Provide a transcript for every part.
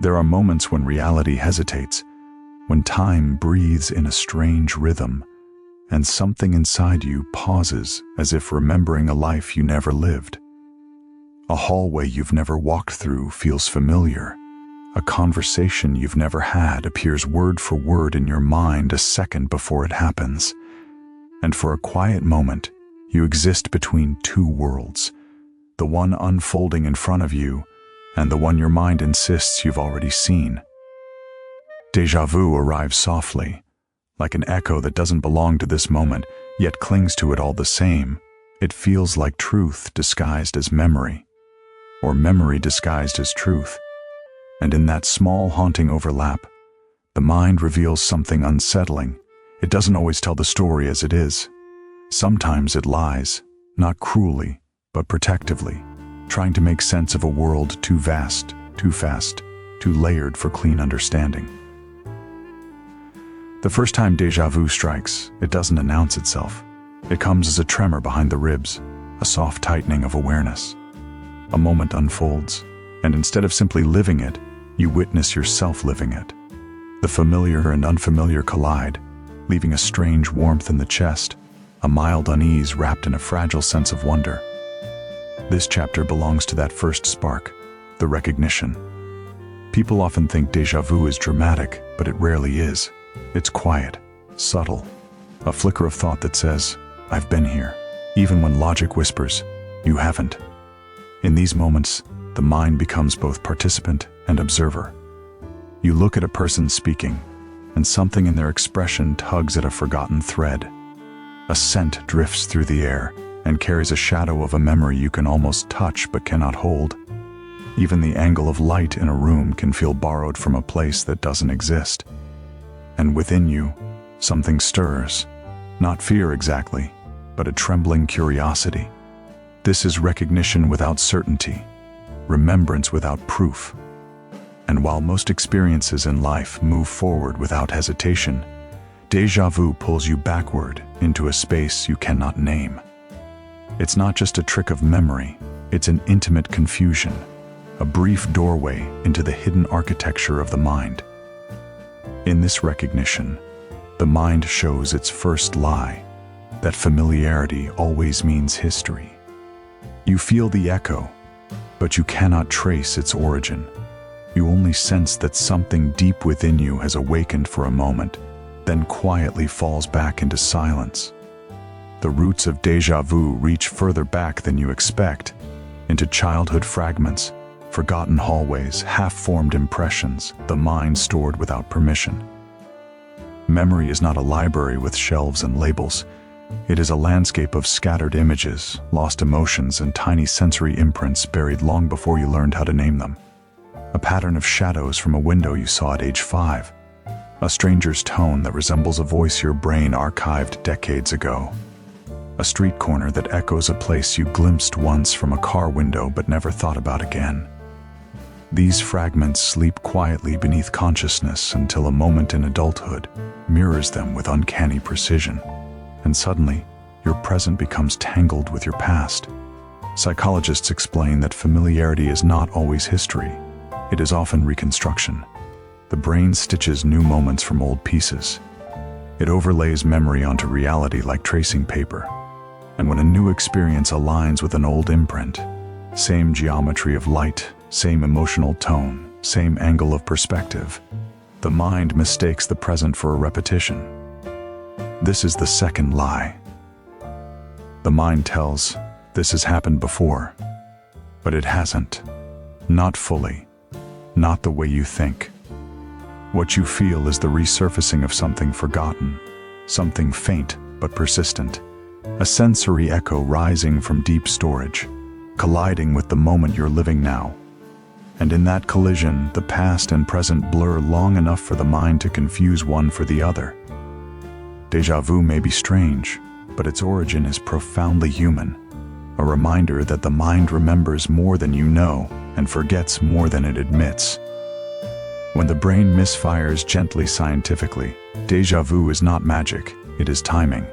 There are moments when reality hesitates, when time breathes in a strange rhythm, and something inside you pauses as if remembering a life you never lived. A hallway you've never walked through feels familiar. A conversation you've never had appears word for word in your mind a second before it happens. And for a quiet moment, you exist between two worlds, the one unfolding in front of you and the one your mind insists you've already seen. Déjà vu arrives softly, like an echo that doesn't belong to this moment, yet clings to it all the same. It feels like truth disguised as memory, or memory disguised as truth. And in that small, haunting overlap, the mind reveals something unsettling. It doesn't always tell the story as it is. Sometimes it lies, not cruelly, but protectively, trying to make sense of a world too vast, too fast, too layered for clean understanding. The first time déjà vu strikes, it doesn't announce itself. It comes as a tremor behind the ribs, a soft tightening of awareness. A moment unfolds, and instead of simply living it, you witness yourself living it. The familiar and unfamiliar collide, leaving a strange warmth in the chest, a mild unease wrapped in a fragile sense of wonder. This chapter belongs to that first spark, the recognition. People often think déjà vu is dramatic, but it rarely is. It's quiet, subtle, a flicker of thought that says, "I've been here," even when logic whispers, "You haven't." In these moments, the mind becomes both participant and observer. You look at a person speaking, and something in their expression tugs at a forgotten thread. A scent drifts through the air and carries a shadow of a memory you can almost touch but cannot hold. Even the angle of light in a room can feel borrowed from a place that doesn't exist. And within you, something stirs, not fear exactly, but a trembling curiosity. This is recognition without certainty, remembrance without proof. And while most experiences in life move forward without hesitation, déjà vu pulls you backward into a space you cannot name. It's not just a trick of memory, it's an intimate confusion, a brief doorway into the hidden architecture of the mind. In this recognition, the mind shows its first lie, that familiarity always means history. You feel the echo, but you cannot trace its origin. You only sense that something deep within you has awakened for a moment, then quietly falls back into silence. The roots of déjà vu reach further back than you expect, into childhood fragments, forgotten hallways, half-formed impressions, the mind stored without permission. Memory is not a library with shelves and labels. It is a landscape of scattered images, lost emotions, and tiny sensory imprints buried long before you learned how to name them. A pattern of shadows from a window you saw at age 5. A stranger's tone that resembles a voice your brain archived decades ago. A street corner that echoes a place you glimpsed once from a car window but never thought about again. These fragments sleep quietly beneath consciousness until a moment in adulthood mirrors them with uncanny precision. And suddenly, your present becomes tangled with your past. Psychologists explain that familiarity is not always history. It is often reconstruction. The brain stitches new moments from old pieces. It overlays memory onto reality like tracing paper. And when a new experience aligns with an old imprint, same geometry of light, same emotional tone, same angle of perspective, the mind mistakes the present for a repetition. This is the second lie. The mind tells, "This has happened before," but it hasn't. Not fully. Not the way you think. What you feel is the resurfacing of something forgotten, something faint but persistent, a sensory echo rising from deep storage, colliding with the moment you're living now. And in that collision, the past and present blur long enough for the mind to confuse one for the other. Déjà vu may be strange, but its origin is profoundly human, a reminder that the mind remembers more than you know and forgets more than it admits. When the brain misfires gently scientifically, déjà vu is not magic, it is timing.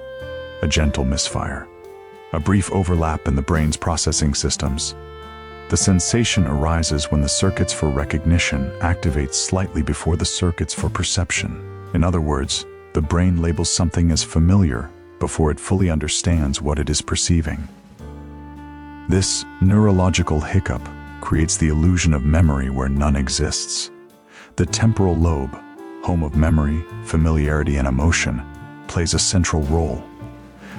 A gentle misfire. A brief overlap in the brain's processing systems. The sensation arises when the circuits for recognition activate slightly before the circuits for perception. In other words, the brain labels something as familiar before it fully understands what it is perceiving. This neurological hiccup creates the illusion of memory where none exists. The temporal lobe, home of memory, familiarity, and emotion, plays a central role.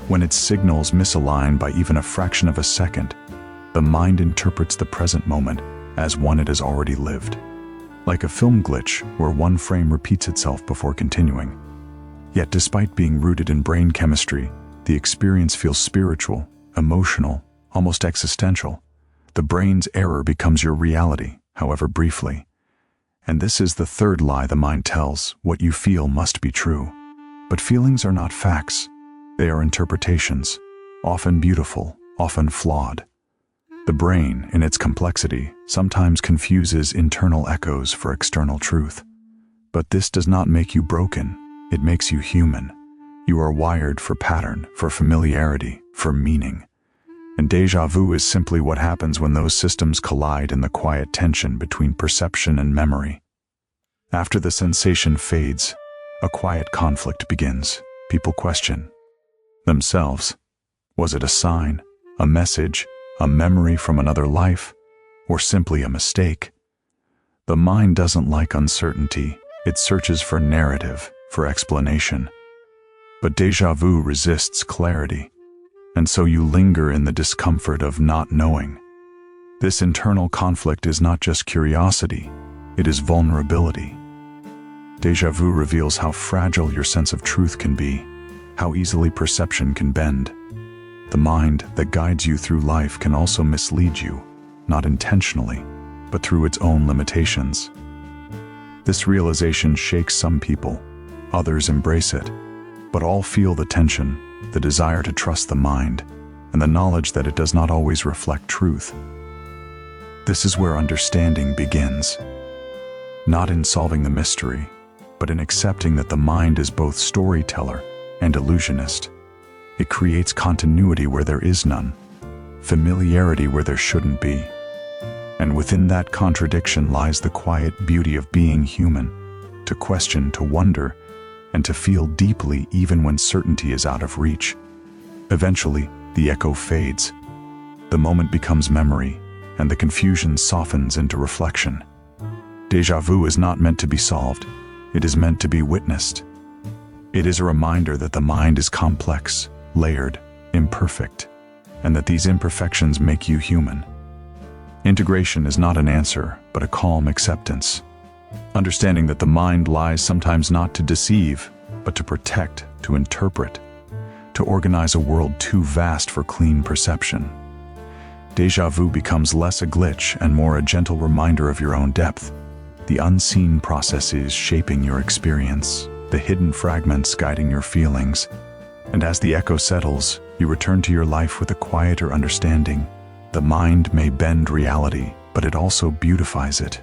When its signals misalign by even a fraction of a second, the mind interprets the present moment as one it has already lived, like a film glitch where one frame repeats itself before continuing. Yet despite being rooted in brain chemistry, the experience feels spiritual, emotional, almost existential. The brain's error becomes your reality, however briefly. And this is the third lie the mind tells: what you feel must be true. But feelings are not facts. They are interpretations, often beautiful, often flawed. The brain, in its complexity, sometimes confuses internal echoes for external truth. But this does not make you broken. It makes you human. You are wired for pattern, for familiarity, for meaning. And déjà vu is simply what happens when those systems collide in the quiet tension between perception and memory. After the sensation fades, a quiet conflict begins. People question themselves. Was it a sign, a message, a memory from another life, or simply a mistake? The mind doesn't like uncertainty. It searches for narrative, for explanation. But déjà vu resists clarity, and so you linger in the discomfort of not knowing. This internal conflict is not just curiosity, it is vulnerability. Déjà vu reveals how fragile your sense of truth can be, how easily perception can bend. The mind that guides you through life can also mislead you, not intentionally, but through its own limitations. This realization shakes some people, others embrace it, but all feel the tension, the desire to trust the mind, and the knowledge that it does not always reflect truth. This is where understanding begins, not in solving the mystery, but in accepting that the mind is both storyteller and illusionist. It creates continuity where there is none, familiarity where there shouldn't be. And within that contradiction lies the quiet beauty of being human, to question, to wonder, and to feel deeply even when certainty is out of reach. Eventually, the echo fades. The moment becomes memory, and the confusion softens into reflection. Déjà vu is not meant to be solved. It is meant to be witnessed. It is a reminder that the mind is complex, layered, imperfect, and that these imperfections make you human. Integration is not an answer, but a calm acceptance. Understanding that the mind lies sometimes not to deceive, but to protect, to interpret, to organize a world too vast for clean perception. Déjà vu becomes less a glitch and more a gentle reminder of your own depth, the unseen processes shaping your experience, the hidden fragments guiding your feelings. And as the echo settles, you return to your life with a quieter understanding. The mind may bend reality, but it also beautifies it.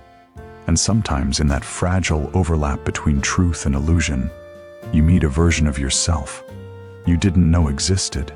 And sometimes in that fragile overlap between truth and illusion, you meet a version of yourself you didn't know existed.